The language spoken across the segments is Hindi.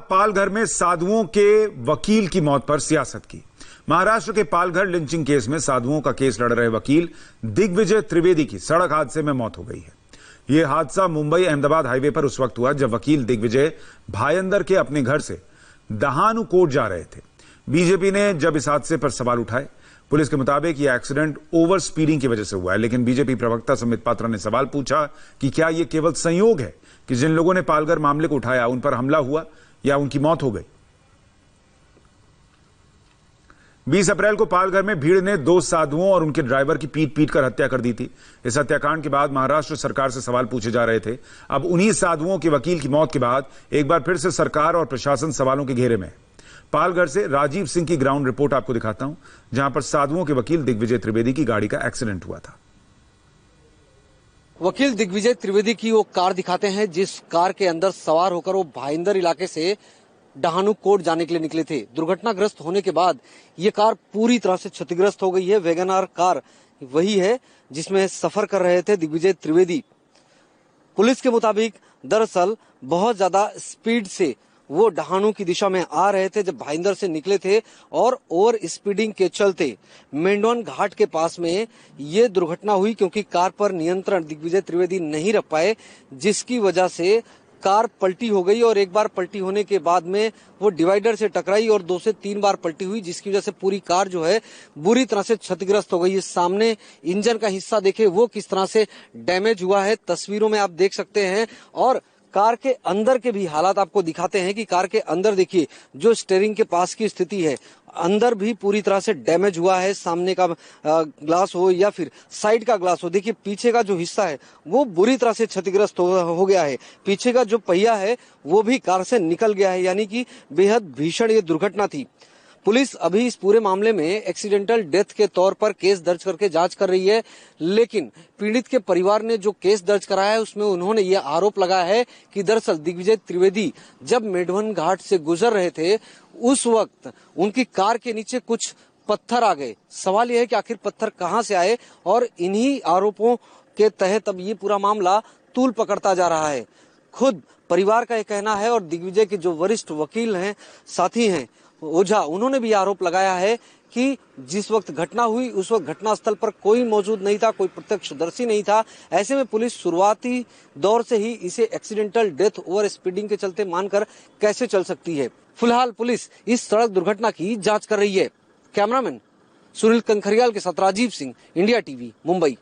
पालघर में साधुओं के वकील की मौत पर सियासत की। महाराष्ट्र के पालघर लिंचिंग केस में साधुओं का केस लड़ रहे वकील दिग्विजय त्रिवेदी की सड़क हादसे में मौत हो गई है। यह हादसा मुंबई अहमदाबाद हाईवे पर उस वक्त हुआ जब वकील दिग्विजय भायंदर के अपने घर से दहानू कोर्ट जा रहे थे। बीजेपी ने जब इस हादसे पर सवाल उठाए, पुलिस के मुताबिक यह एक्सीडेंट ओवर स्पीडिंग की वजह से हुआ है, लेकिन बीजेपी प्रवक्ता संबित पात्रा ने सवाल पूछा कि क्या यह केवल संयोग है कि जिन लोगों ने पालघर मामले को उठाया उन पर हमला हुआ या उनकी मौत हो गई। 20 अप्रैल को पालघर में भीड़ ने 2 साधुओं और उनके ड्राइवर की पीट कर हत्या कर दी थी। इस हत्याकांड के बाद महाराष्ट्र सरकार से सवाल पूछे जा रहे थे। अब उन्हीं साधुओं के वकील की मौत के बाद एक बार फिर से सरकार और प्रशासन सवालों के घेरे में। पालघर से राजीव सिंह की ग्राउंड रिपोर्ट आपको दिखाता हूं, जहां पर साधुओं के वकील दिग्विजय त्रिवेदी की गाड़ी का एक्सीडेंट हुआ था। वकील दिग्विजय त्रिवेदी की वो कार दिखाते हैं जिस कार के अंदर सवार होकर वो भाईंदर इलाके से डहानू कोर्ट जाने के लिए निकले थे। दुर्घटनाग्रस्त होने के बाद ये कार पूरी तरह से क्षतिग्रस्त हो गई है। वैगनआर कार वही है जिसमें सफर कर रहे थे दिग्विजय त्रिवेदी। पुलिस के मुताबिक दरअसल बहुत ज्यादा स्पीड से वो डहानू की दिशा में आ रहे थे जब भाईंदर से निकले थे और ओवर स्पीडिंग के चलते मेंढवन घाट के पास में ये दुर्घटना हुई, क्योंकि कार पर नियंत्रण दिग्विजय त्रिवेदी नहीं रख पाए, जिसकी वजह से कार पलटी हो गई और एक बार पलटी होने के बाद में वो डिवाइडर से टकराई और 2 से 3 बार पलटी हुई, जिसकी वजह से पूरी कार जो है बुरी तरह से क्षतिग्रस्त हो गई है। सामने इंजन का हिस्सा देखे वो किस तरह से डैमेज हुआ है, तस्वीरों में आप देख सकते हैं। और कार के अंदर के भी हालात आपको दिखाते हैं कि कार के अंदर देखिए जो स्टीयरिंग के पास की स्थिति है, अंदर भी पूरी तरह से डैमेज हुआ है। सामने का ग्लास हो या फिर साइड का ग्लास हो, देखिए पीछे का जो हिस्सा है वो बुरी तरह से क्षतिग्रस्त हो गया है। पीछे का जो पहिया है वो भी कार से निकल गया है, यानी कि बेहद भीषण ये दुर्घटना थी। पुलिस अभी इस पूरे मामले में एक्सीडेंटल डेथ के तौर पर केस दर्ज करके जांच कर रही है, लेकिन पीड़ित के परिवार ने जो केस दर्ज कराया है उसमें उन्होंने ये आरोप लगाया है कि दरअसल दिग्विजय त्रिवेदी जब मेंढवन घाट से गुजर रहे थे उस वक्त उनकी कार के नीचे कुछ पत्थर आ गए। सवाल यह है कि आखिर पत्थर कहां से आए, और इन्हीं आरोपों के तहत अब ये पूरा मामला तूल पकड़ता जा रहा है। खुद परिवार का यह कहना है और दिग्विजय के जो वरिष्ठ वकील हैं, साथी हैं ओझा, उन्होंने भी आरोप लगाया है कि जिस वक्त घटना हुई उस वक्त घटनास्थल पर कोई मौजूद नहीं था, कोई प्रत्यक्षदर्शी नहीं था। ऐसे में पुलिस शुरुआती दौर से ही इसे एक्सीडेंटल डेथ ओवर स्पीडिंग के चलते मानकर कैसे चल सकती है। फिलहाल पुलिस इस सड़क दुर्घटना की जांच कर रही है। कैमरामैन सुनील कंखरियाल के साथ राजीव सिंह, इंडिया टीवी, मुंबई।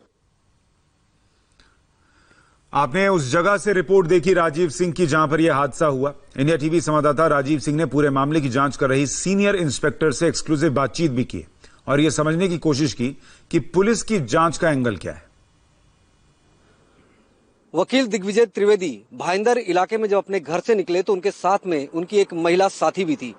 आपने उस जगह से रिपोर्ट देखी राजीव सिंह की जहां पर यह हादसा हुआ। इंडिया टीवी संवाददाता राजीव सिंह ने पूरे मामले की जांच कर रही सीनियर इंस्पेक्टर से एक्सक्लूसिव बातचीत भी की और यह समझने की कोशिश की कि पुलिस की जांच का एंगल क्या है। वकील दिग्विजय त्रिवेदी भाईंदर इलाके में जब अपने घर से निकले तो उनके साथ में उनकी एक महिला साथी भी थी।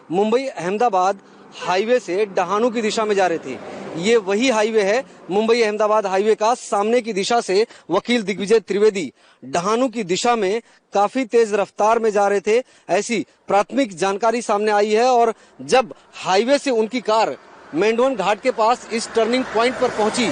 मुंबई अहमदाबाद हाईवे से डहानू की दिशा में जा रहे थे। ये वही हाईवे है, मुंबई अहमदाबाद हाईवे का सामने की दिशा से वकील दिग्विजय त्रिवेदी डहानू की दिशा में काफी तेज रफ्तार में जा रहे थे, ऐसी प्राथमिक जानकारी सामने आई है। और जब हाईवे से उनकी कार मेंढवन घाट के पास इस टर्निंग पॉइंट पर पहुंची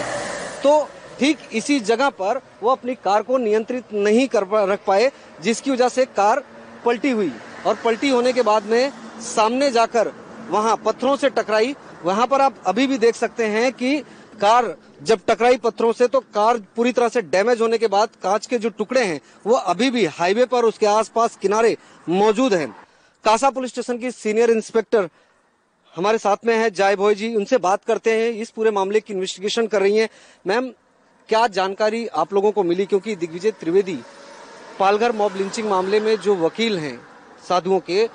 तो ठीक इसी जगह पर वो अपनी कार को नियंत्रित नहीं रख पाए, जिसकी वजह से कार पलटी हुई और पलटी होने के बाद में सामने जाकर वहां पत्थरों से टकराई। वहां पर आप अभी भी देख सकते हैं कि कार जब टकराई पत्थरों से तो कार पूरी तरह से डैमेज होने के बाद कांच के जो टुकड़े हैं वो अभी भी हाईवे पर उसके आसपास किनारे मौजूद हैं। कासा पुलिस स्टेशन की सीनियर इंस्पेक्टर हमारे साथ में है जय भोई जी, उनसे बात करते हैं। इस पूरे मामले की इन्वेस्टिगेशन कर रही हैं। मैम, क्या जानकारी आप लोगों को मिली, क्योंकि दिग्विजय त्रिवेदी पालघर मॉब लिंचिंग मामले में जो वकील हैं साधुओं के,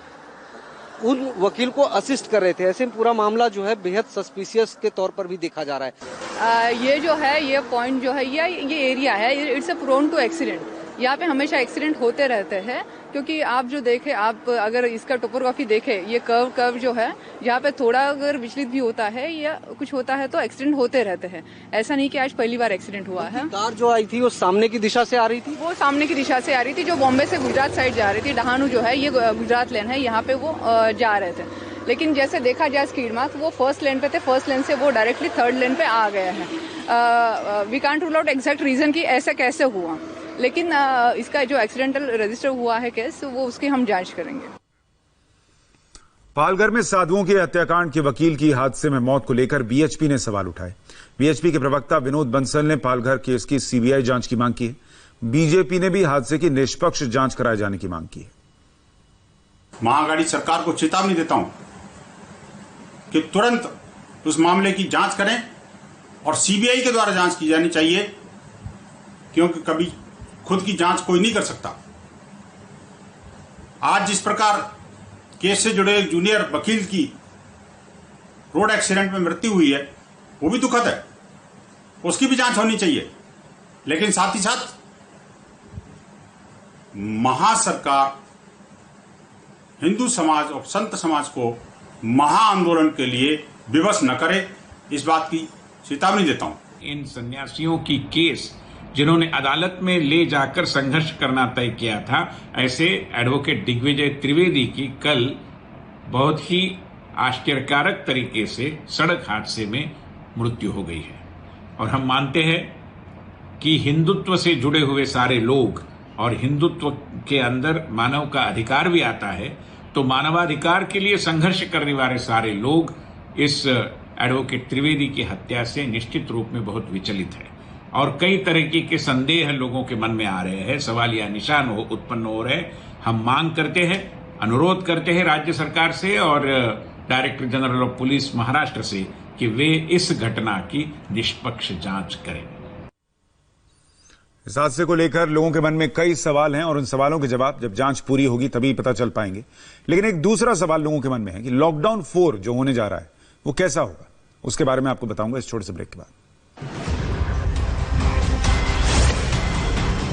उन वकील को असिस्ट कर रहे थे। ऐसे में पूरा मामला जो है बेहद सस्पिशियस के तौर पर भी देखा जा रहा है। ये जो है ये पॉइंट जो है ये एरिया है, it's a prone to accident. यहाँ पे हमेशा एक्सीडेंट होते रहते हैं, क्योंकि आप जो देखें, आप अगर इसका टोपोग्राफी देखें, ये कर्व जो है यहाँ पे थोड़ा अगर विचलित भी होता है या कुछ होता है तो एक्सीडेंट होते रहते हैं। ऐसा नहीं कि आज पहली बार एक्सीडेंट हुआ है। कार जो आई थी वो सामने की दिशा से आ रही थी, वो सामने की दिशा से आ रही थी, जो बॉम्बे से गुजरात साइड जा रही थी। डहानू जो है ये गुजरात लेन है, यहाँ पे वो जा रहे थे। लेकिन जैसे देखा जाए स्पीड मार्क, वो फर्स्ट लेन पे थे, फर्स्ट लेन से वो डायरेक्टली थर्ड लेन पे आ गए हैं। We can't rule out exact reason कि ऐसे कैसे हुआ, लेकिन इसका जो एक्सीडेंटल रजिस्टर हुआ है केस, वो उसकी हम जांच करेंगे। पालघर में साधुओं के हत्याकांड के वकील की हादसे में मौत को लेकर बीएचपी ने सवाल उठाए। बीएचपी के प्रवक्ता विनोद बंसल ने पालघर केस की सीबीआई जांच की मांग की है। बीजेपी ने भी हादसे की निष्पक्ष जांच कराए जाने की मांग की है। महाअघाड़ी सरकार को चेतावनी देता हूं कि तुरंत उस मामले की जांच करें और सीबीआई के द्वारा जांच की जानी चाहिए, क्योंकि कभी खुद की जांच कोई नहीं कर सकता। आज जिस प्रकार केस से जुड़े एक जूनियर वकील की रोड एक्सीडेंट में मृत्यु हुई है, वो भी दुखद है, उसकी भी जांच होनी चाहिए। लेकिन साथ ही साथ महासरकार हिंदू समाज और संत समाज को महाआंदोलन के लिए विवश न करे, इस बात की चेतावनी देता हूं। इन सन्यासियों की केस जिन्होंने अदालत में ले जाकर संघर्ष करना तय किया था, ऐसे एडवोकेट दिग्विजय त्रिवेदी की कल बहुत ही आश्चर्यकारक तरीके से सड़क हादसे में मृत्यु हो गई है। और हम मानते हैं कि हिंदुत्व से जुड़े हुए सारे लोग, और हिंदुत्व के अंदर मानव का अधिकार भी आता है, तो मानवाधिकार के लिए संघर्ष करने वाले सारे लोग इस एडवोकेट त्रिवेदी की हत्या से निश्चित रूप में बहुत विचलित है। और कई तरीके के संदेह लोगों के मन में आ रहे हैं, सवाल या निशान उत्पन्न हो रहे हैं। हम मांग करते हैं, अनुरोध करते हैं राज्य सरकार से और director general of police Maharashtra से कि वे इस घटना की निष्पक्ष जांच करें। इस हादसे को लेकर लोगों के मन में कई सवाल हैं और उन सवालों के जवाब जब जांच पूरी होगी तभी पता चल पाएंगे। लेकिन एक दूसरा सवाल लोगों के मन में है कि लॉकडाउन 4 जो होने जा रहा है वो कैसा होगा, उसके बारे में आपको बताऊंगा इस छोटे से ब्रेक के बाद।